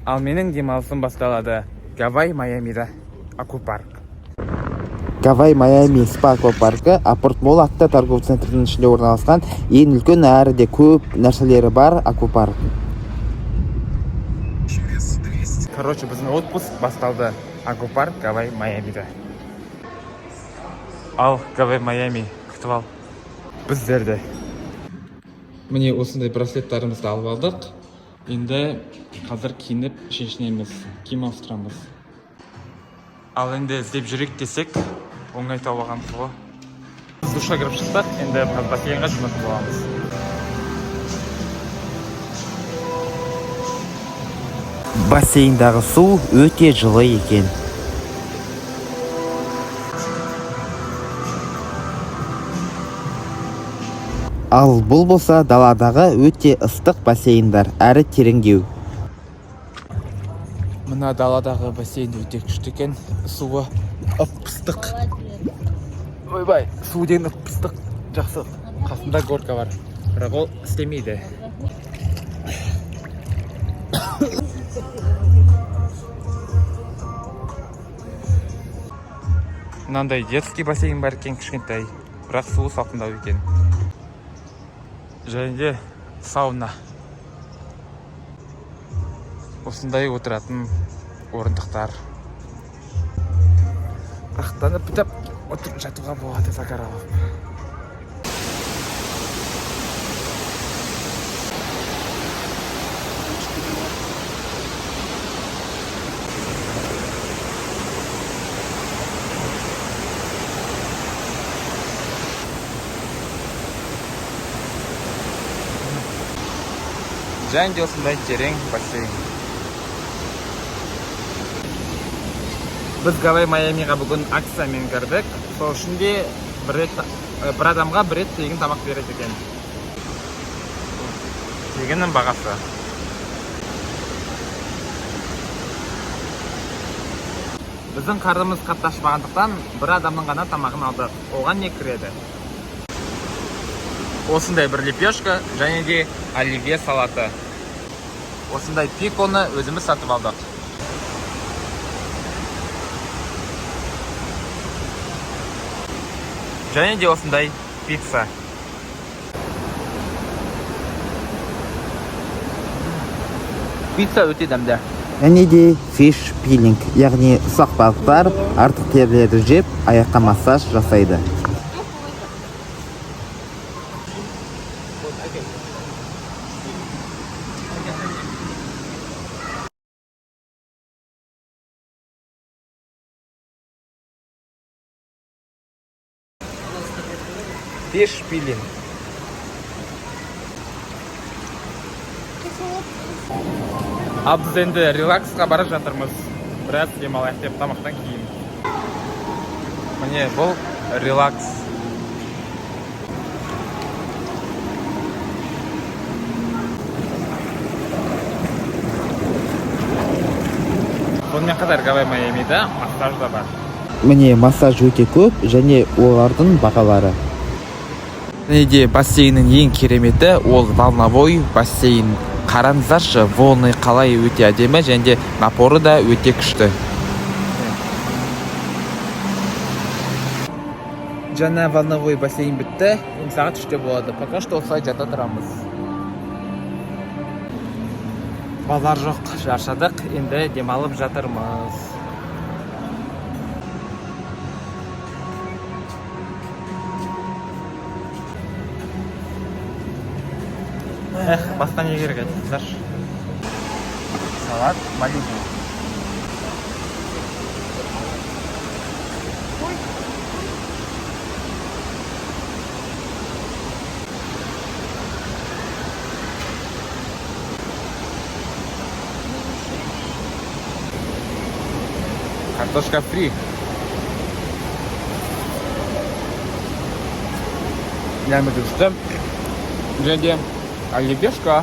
Ал менің демалысым басталады Гавай Майамида аквапарк. Гавай Майами спа аквапаркі апорт мол атты торговый центрдің ішінде орналасқан ең үлкен әрі де көп нәрселері бар аквапарк. Короче, біздің отпуск басталды аквапарк Гавай Майамида. Ал Гавай Майами күтіп ал біздерді. Міне осындай браслеттарымызды алып алдық. Енді қазір киініп шешінеміз, киім ауыстырамыз. Ал енді іздеп жүрек десек, оңай тауып ғой. Біз душқа кіріп шықтық, енді бассейнге жұматын боламыз. Бассейндағы су өте жылы екен. Ал бұл болса даладағы өте ыстық бассейндар, әрі тереңдеу. Мына даладағы бассейн өте күшті екен, суы ып-ыстық. Ойбай, су деген ып-ыстық, жақсы. Қасында горка бар, бірақ ол істемейді. Мынандай детский бассейн бар екен, кішкентай, бірақ суы салқындау екен. Және де сауна. Осындай отыратын орындықтар. Рахаттанып бітіп отырып жатуға болады Загар алып. Және де осындай терең бассейн. Біз Гавай Майамиға бүгін акциямен кірдік. Сол үшін де бір адамға бір рет тегін тамақ береді екен. Тегіннің бағасы. Біздің қарнымыз қатты ашпағандықтан бір адамның ғана тамағын алдық. Оған не кіреді? Осындай бір лепешка және де оливье салаты. Осындай пиконы өзіміз сатып алдық. Және де осындай пицца. Пицца өте дәмді. Және де fish peeling, яғни ұсақ балықтар артық терілерді жеп, аяққа массаж жасайды. Fish peeling. Ал біз енді релаксқа барып жатырмыз. Біраз демалайық деп тамақтан кейін. Міне бұл релакс. Сонымен қатар Гавай Майамида массаж да бар. Міне массаж өте көп және олардың бағалары. Және де бассейннің ең кереметі ол волновой бассейн. Қараңыздаршы, волны қалай өте әдемі және де напоры да өте күшті. Жаңа волновой бассейн бітті, сағат 3-те болады. Пока что осылай жата тұрамыз. Балар жоқ, жаршадық, енді демалып жатырмыз. Басқа не керек айтыңыздар? Салат Малибу. Картошка фри. Яғни түсті. Және оливьешка.